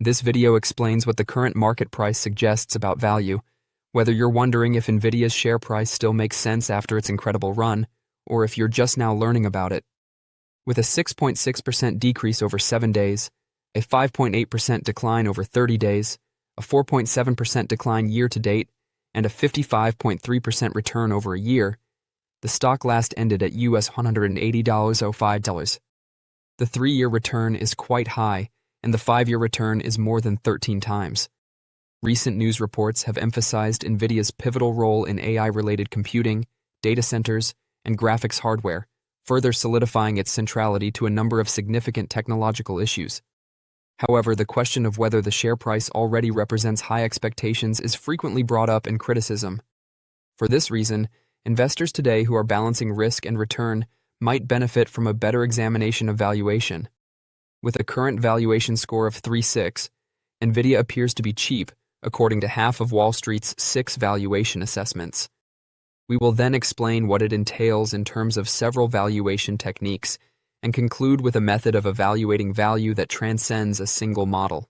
This video explains what the current market price suggests about value, whether you're wondering if Nvidia's share price still makes sense after its incredible run, or if you're just now learning about it. With a 6.6% decrease over 7 days, a 5.8% decline over 30 days, a 4.7% decline year-to-date, and a 55.3% return over a year, the stock last ended at US $180.05. The 3-year return is quite high, and the 5-year return is more than 13 times. Recent news reports have emphasized Nvidia's pivotal role in AI-related computing, data centers, and graphics hardware, further solidifying its centrality to a number of significant technological issues. However, the question of whether the share price already represents high expectations is frequently brought up in criticism. For this reason, investors today who are balancing risk and return might benefit from a better examination of valuation. With a current valuation score of 3.6, Nvidia appears to be cheap, according to half of Wall Street's 6 valuation assessments. We will then explain what it entails in terms of several valuation techniques and conclude with a method of evaluating value that transcends a single model.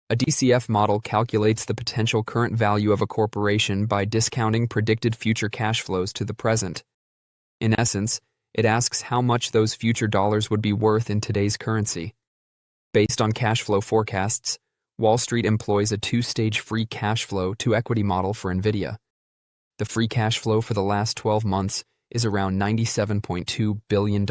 A DCF model calculates the potential current value of a corporation by discounting predicted future cash flows to the present. In essence, it asks how much those future dollars would be worth in today's currency. Based on cash flow forecasts, Wall Street employs a 2-stage free cash flow to equity model for Nvidia. The free cash flow for the last 12 months is around $97.2 billion.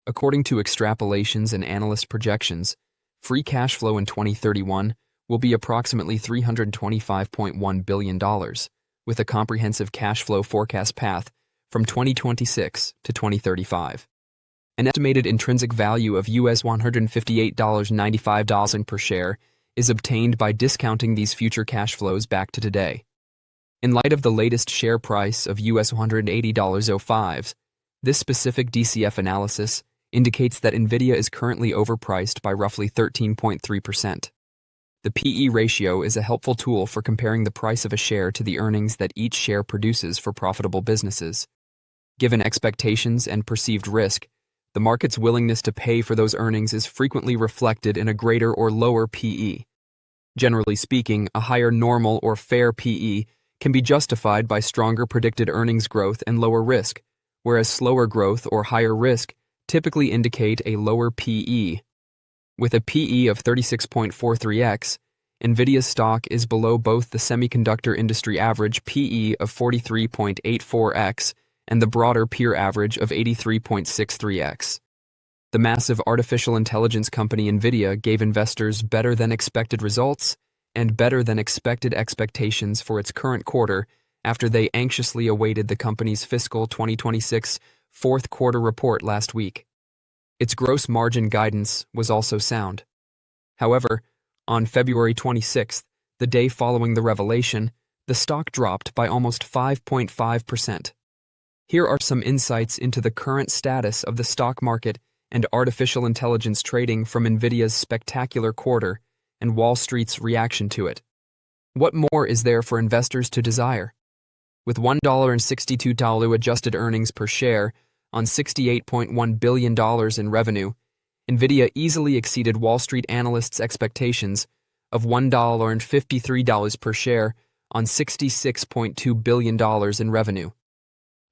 According to extrapolations and analyst projections, free cash flow in 2031 will be approximately $325.1 billion, with a comprehensive cash flow forecast path from 2026 to 2035. An estimated intrinsic value of US $158.95 per share is obtained by discounting these future cash flows back to today. In light of the latest share price of US $180.05, this specific DCF analysis indicates that Nvidia is currently overpriced by roughly 13.3%. The PE ratio is a helpful tool for comparing the price of a share to the earnings that each share produces for profitable businesses. Given expectations and perceived risk, the market's willingness to pay for those earnings is frequently reflected in a greater or lower PE. Generally speaking, a higher normal or fair PE can be justified by stronger predicted earnings growth and lower risk, whereas slower growth or higher risk typically indicate a lower PE. With a PE of 36.43x, Nvidia's stock is below both the semiconductor industry average PE of 43.84x and the broader peer average of 83.63x. The massive artificial intelligence company Nvidia gave investors better than expected results and better than expected expectations for its current quarter after they anxiously awaited the company's fiscal 2026 fourth quarter report last week. Its gross margin guidance was also sound. However, on February 26th, the day following the revelation, the stock dropped by almost 5.5%. Here are some insights into the current status of the stock market and artificial intelligence trading from Nvidia's spectacular quarter and Wall Street's reaction to it. What more is there for investors to desire? With $1.62 adjusted earnings per share on $68.1 billion in revenue, Nvidia easily exceeded Wall Street analysts' expectations of $1.53 per share on $66.2 billion in revenue.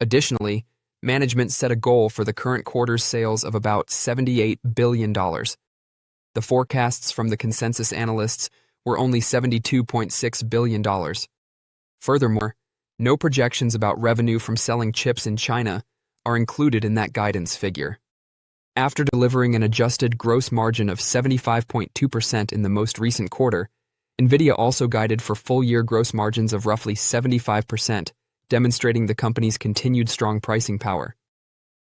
Additionally, management set a goal for the current quarter's sales of about $78 billion. The forecasts from the consensus analysts were only $72.6 billion. Furthermore, no projections about revenue from selling chips in China are included in that guidance figure. After delivering an adjusted gross margin of 75.2% in the most recent quarter, Nvidia also guided for full-year gross margins of roughly 75%, demonstrating the company's continued strong pricing power.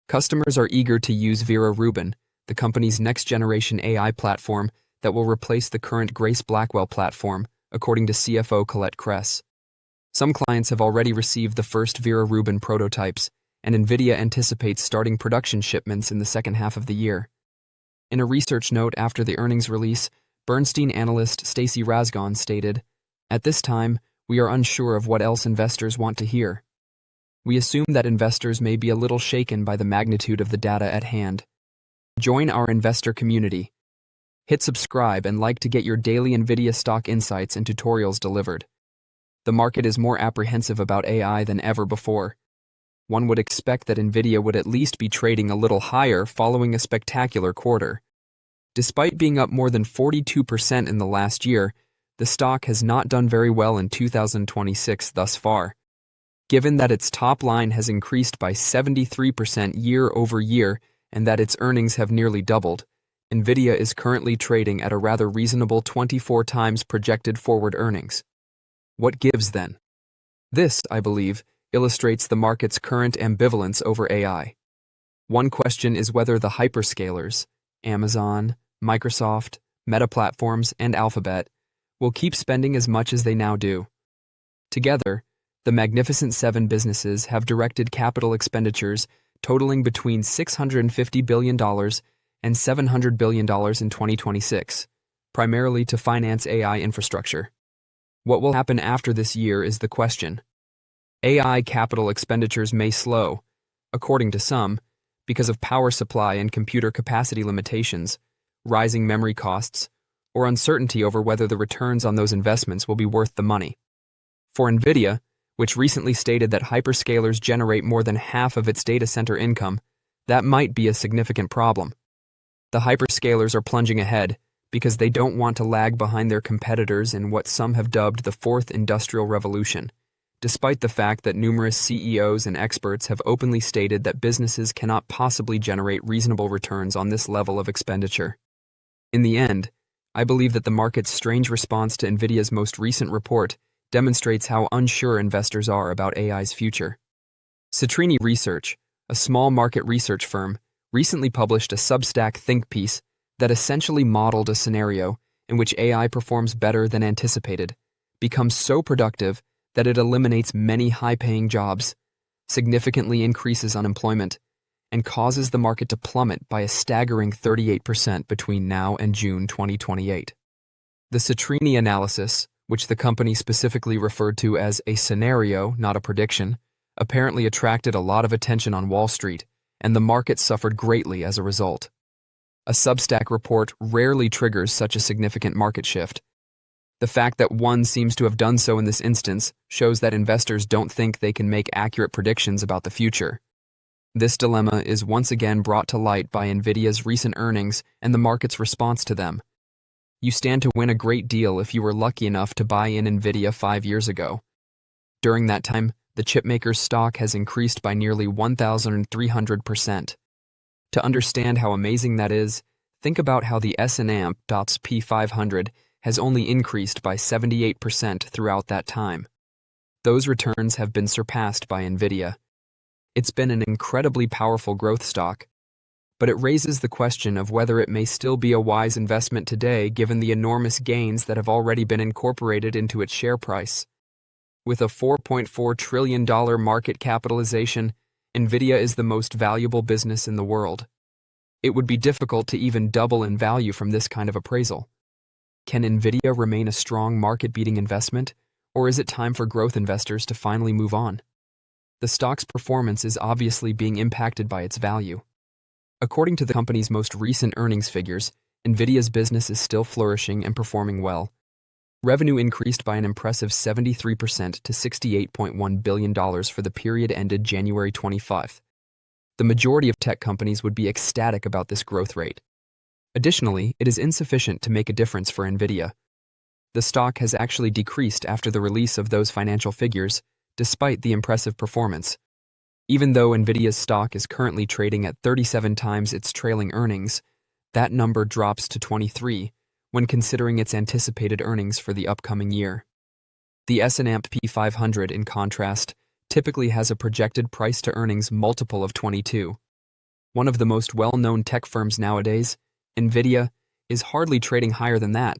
Customers are eager to use Vera Rubin, the company's next-generation AI platform that will replace the current Grace Blackwell platform, according to CFO Colette Kress. Some clients have already received the first Vera Rubin prototypes, and Nvidia anticipates starting production shipments in the second half of the year. In a research note after the earnings release, Bernstein analyst Stacy Rasgon stated, "At this time, we are unsure of what else investors want to hear. We assume that investors may be a little shaken by the magnitude of the data at hand. Join our investor community. Hit subscribe and like to get your daily NVIDIA stock insights and tutorials delivered. The market is more apprehensive about AI than ever before. One would expect that NVIDIA would at least be trading a little higher following a spectacular quarter. Despite being up more than 42% in the last year, the stock has not done very well in 2026 thus far. Given that its top line has increased by 73% year over year and that its earnings have nearly doubled, Nvidia is currently trading at a rather reasonable 24 times projected forward earnings. What gives then? This, I believe, illustrates the market's current ambivalence over AI. One question is whether the hyperscalers, Amazon, Microsoft, Meta Platforms, and Alphabet, will keep spending as much as they now do. Together, the Magnificent Seven businesses have directed capital expenditures totaling between $650 billion and $700 billion in 2026, primarily to finance AI infrastructure. What will happen after this year is the question. AI capital expenditures may slow, according to some, because of power supply and computer capacity limitations, rising memory costs, or uncertainty over whether the returns on those investments will be worth the money. For Nvidia, which recently stated that hyperscalers generate more than half of its data center income, that might be a significant problem. The hyperscalers are plunging ahead because they don't want to lag behind their competitors in what some have dubbed the fourth industrial revolution, despite the fact that numerous CEOs and experts have openly stated that businesses cannot possibly generate reasonable returns on this level of expenditure. In the end, I believe that the market's strange response to Nvidia's most recent report demonstrates how unsure investors are about AI's future. Citrini Research, a small market research firm, recently published a Substack think piece that essentially modeled a scenario in which AI performs better than anticipated, becomes so productive that it eliminates many high-paying jobs, significantly increases unemployment, and causes the market to plummet by a staggering 38% between now and June 2028. The Citrini analysis, which the company specifically referred to as a scenario, not a prediction, apparently attracted a lot of attention on Wall Street, and the market suffered greatly as a result. A Substack report rarely triggers such a significant market shift. The fact that one seems to have done so in this instance shows that investors don't think they can make accurate predictions about the future. This dilemma is once again brought to light by Nvidia's recent earnings and the market's response to them. You stand to win a great deal if you were lucky enough to buy in Nvidia 5 years ago. During that time, the chipmaker's stock has increased by nearly 1,300%. To understand how amazing that is, think about how the S&P 500 has only increased by 78% throughout that time. Those returns have been surpassed by Nvidia. It's been an incredibly powerful growth stock, but it raises the question of whether it may still be a wise investment today given the enormous gains that have already been incorporated into its share price. With a $4.4 trillion market capitalization, Nvidia is the most valuable business in the world. It would be difficult to even double in value from this kind of appraisal. Can Nvidia remain a strong market-beating investment, or is it time for growth investors to finally move on? The stock's performance is obviously being impacted by its value. According to the company's most recent earnings figures, Nvidia's business is still flourishing and performing well. Revenue increased by an impressive 73% to $68.1 billion for the period ended January 25. The majority of tech companies would be ecstatic about this growth rate. Additionally, it is insufficient to make a difference for Nvidia. The stock has actually decreased after the release of those financial figures, despite the impressive performance. Even though Nvidia's stock is currently trading at 37 times its trailing earnings, that number drops to 23 when considering its anticipated earnings for the upcoming year. The S&P 500, in contrast, typically has a projected price-to-earnings multiple of 22. One of the most well-known tech firms nowadays, Nvidia, is hardly trading higher than that.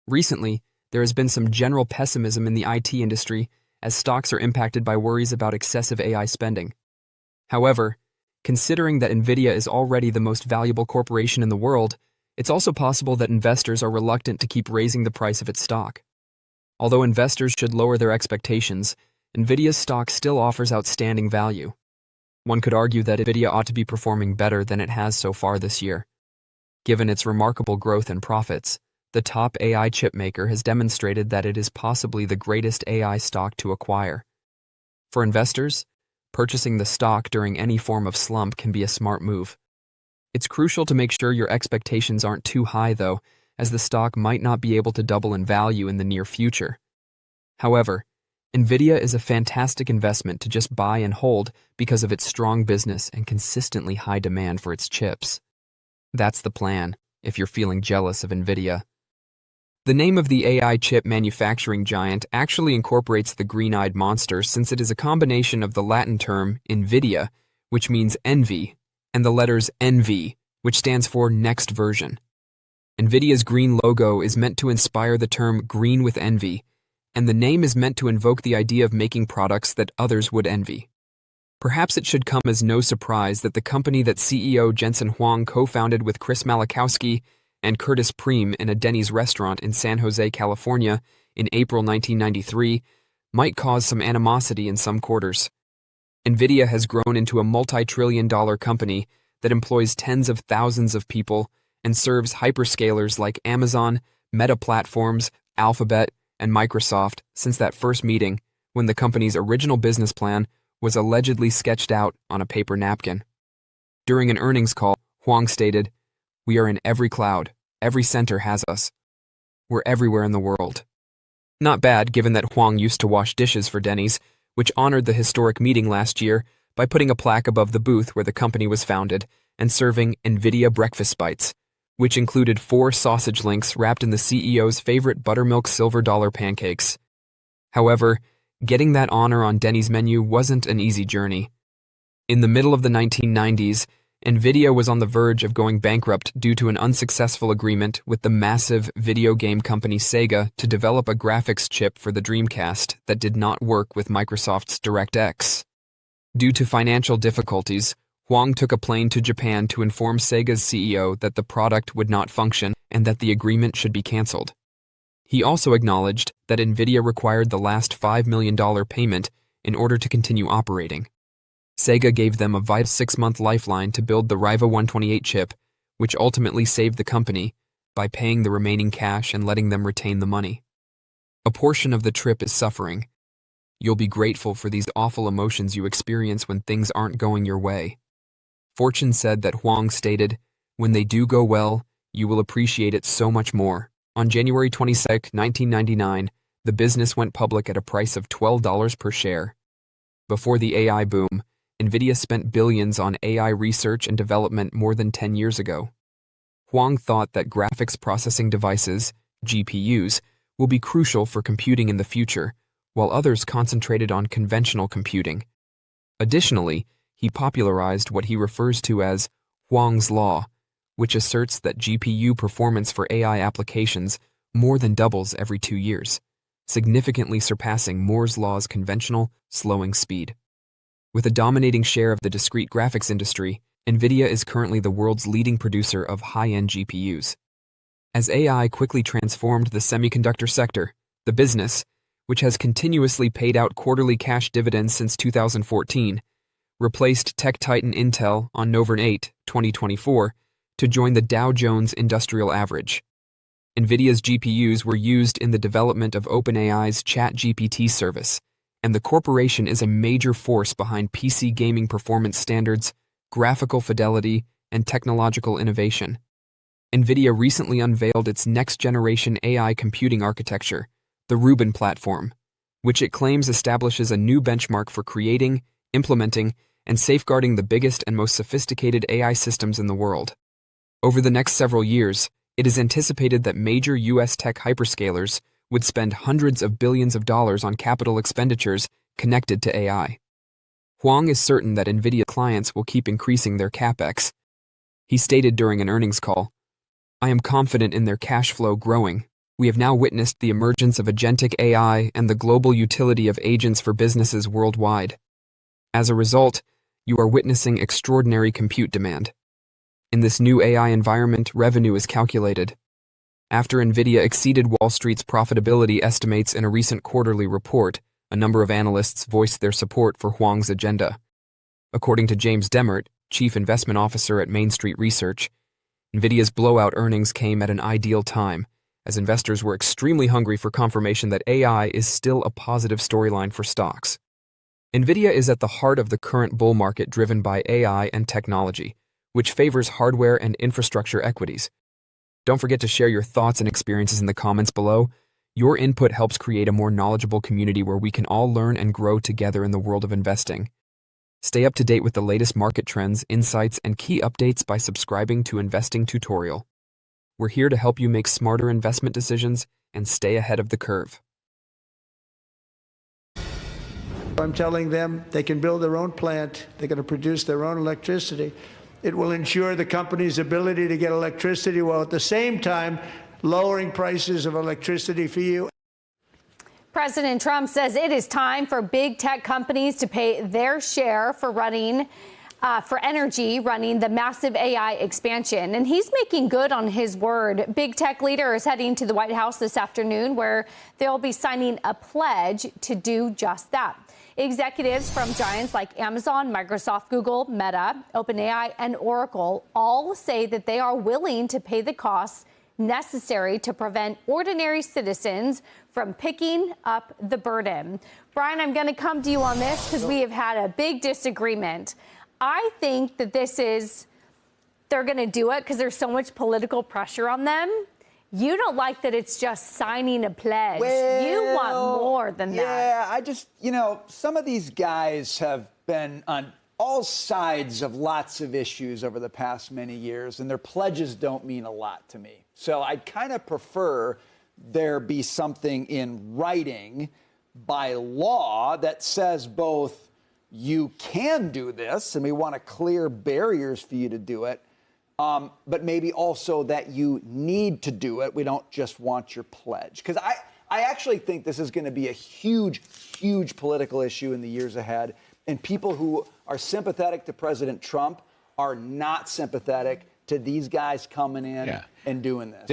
Recently, there has been some general pessimism in the IT industry as stocks are impacted by worries about excessive AI spending. However, considering that Nvidia is already the most valuable corporation in the world, it's also possible that investors are reluctant to keep raising the price of its stock. Although investors should lower their expectations, Nvidia's stock still offers outstanding value. One could argue that Nvidia ought to be performing better than it has so far this year. Given its remarkable growth and profits, the top AI chipmaker has demonstrated that it is possibly the greatest AI stock to acquire. For investors, purchasing the stock during any form of slump can be a smart move. It's crucial to make sure your expectations aren't too high, though, as the stock might not be able to double in value in the near future. However, Nvidia is a fantastic investment to just buy and hold because of its strong business and consistently high demand for its chips. That's the plan, if you're feeling jealous of Nvidia. The name of the AI chip manufacturing giant actually incorporates the green-eyed monster, since it is a combination of the Latin term NVIDIA, which means envy, and the letters NV, which stands for next version. Nvidia's green logo is meant to inspire the term green with envy, and the name is meant to invoke the idea of making products that others would envy. Perhaps it should come as no surprise that the company that CEO Jensen Huang co-founded with Chris Malachowski and Curtis Preem in a Denny's restaurant in San Jose, California in April 1993 might cause some animosity in some quarters. Nvidia has grown into a multi-trillion-dollar company that employs tens of thousands of people and serves hyperscalers like Amazon, Meta Platforms, Alphabet, and Microsoft since that first meeting when the company's original business plan was allegedly sketched out on a paper napkin. During an earnings call, Huang stated, "We are in every cloud. Every center has us. We're everywhere in the world." Not bad, given that Huang used to wash dishes for Denny's, which honored the historic meeting last year by putting a plaque above the booth where the company was founded and serving NVIDIA breakfast bites, which included 4 sausage links wrapped in the CEO's favorite buttermilk silver dollar pancakes. However, getting that honor on Denny's menu wasn't an easy journey. In the middle of the 1990s, Nvidia was on the verge of going bankrupt due to an unsuccessful agreement with the massive video game company Sega to develop a graphics chip for the Dreamcast that did not work with Microsoft's DirectX. Due to financial difficulties, Huang took a plane to Japan to inform Sega's CEO that the product would not function and that the agreement should be canceled. He also acknowledged that Nvidia required the last $5 million payment in order to continue operating. Sega gave them a vital 6-month lifeline to build the Riva 128 chip, which ultimately saved the company by paying the remaining cash and letting them retain the money. A portion of the trip is suffering. You'll be grateful for these awful emotions you experience when things aren't going your way. Fortune said that Huang stated, "When they do go well, you will appreciate it so much more." On January 22, 1999, the business went public at a price of $12 per share. Before the AI boom, Nvidia spent billions on AI research and development more than 10 years ago. Huang thought that graphics processing devices, GPUs, will be crucial for computing in the future, while others concentrated on conventional computing. Additionally, he popularized what he refers to as Huang's Law, which asserts that GPU performance for AI applications more than doubles every 2 years, significantly surpassing Moore's Law's conventional slowing speed. With a dominating share of the discrete graphics industry, Nvidia is currently the world's leading producer of high-end GPUs. As AI quickly transformed the semiconductor sector, the business, which has continuously paid out quarterly cash dividends since 2014, replaced tech titan Intel on November 8, 2024, to join the Dow Jones Industrial Average. Nvidia's GPUs were used in the development of OpenAI's ChatGPT service, and the corporation is a major force behind PC gaming performance standards, graphical fidelity, and technological innovation. Nvidia recently unveiled its next-generation AI computing architecture, the Rubin platform, which it claims establishes a new benchmark for creating, implementing, and safeguarding the biggest and most sophisticated AI systems in the world. Over the next several years, it is anticipated that major U.S. tech hyperscalers would spend hundreds of billions of dollars on capital expenditures connected to AI. Huang is certain that Nvidia clients will keep increasing their capex. He stated during an earnings call, "I am confident in their cash flow growing. We have now witnessed the emergence of agentic AI and the global utility of agents for businesses worldwide. As a result, you are witnessing extraordinary compute demand. In this new AI environment, revenue is calculated." After Nvidia exceeded Wall Street's profitability estimates in a recent quarterly report, a number of analysts voiced their support for Huang's agenda. According to James Demert, Chief Investment Officer at Main Street Research, Nvidia's blowout earnings came at an ideal time, as investors were extremely hungry for confirmation that AI is still a positive storyline for stocks. Nvidia is at the heart of the current bull market driven by AI and technology, which favors hardware and infrastructure equities. Don't forget to share your thoughts and experiences in the comments below. Your input helps create a more knowledgeable community where we can all learn and grow together in the world of investing. Stay up to date with the latest market trends, insights, and key updates by subscribing to Investing Tutorial. We're here to help you make smarter investment decisions and stay ahead of the curve. I'm telling them they can build their own plant. They're going to produce their own electricity. It will ensure the company's ability to get electricity while at the same time lowering prices of electricity for you. President Trump says it is time for big tech companies to pay their share for energy running the massive AI expansion. And he's making good on his word. Big tech leader is heading to the White House this afternoon, where they'll be signing a pledge to do just that. Executives from giants like Amazon, Microsoft, Google, Meta, OpenAI, and Oracle all say that they are willing to pay the costs necessary to prevent ordinary citizens from picking up the burden. Brian, I'm going to come to you on this because we have had a big disagreement. I think that they're going to do it because there's so much political pressure on them. You don't like that it's just signing a pledge. Well, you want more than that. Yeah, I just, some of these guys have been on all sides of lots of issues over the past many years, and their pledges don't mean a lot to me. So I'd kind of prefer there be something in writing by law that says both you can do this, and we want to clear barriers for you to do it, but maybe also that you need to do it. We don't just want your pledge. Because I actually think this is going to be a huge, huge political issue in the years ahead. And people who are sympathetic to President Trump are not sympathetic to these guys coming in and doing this.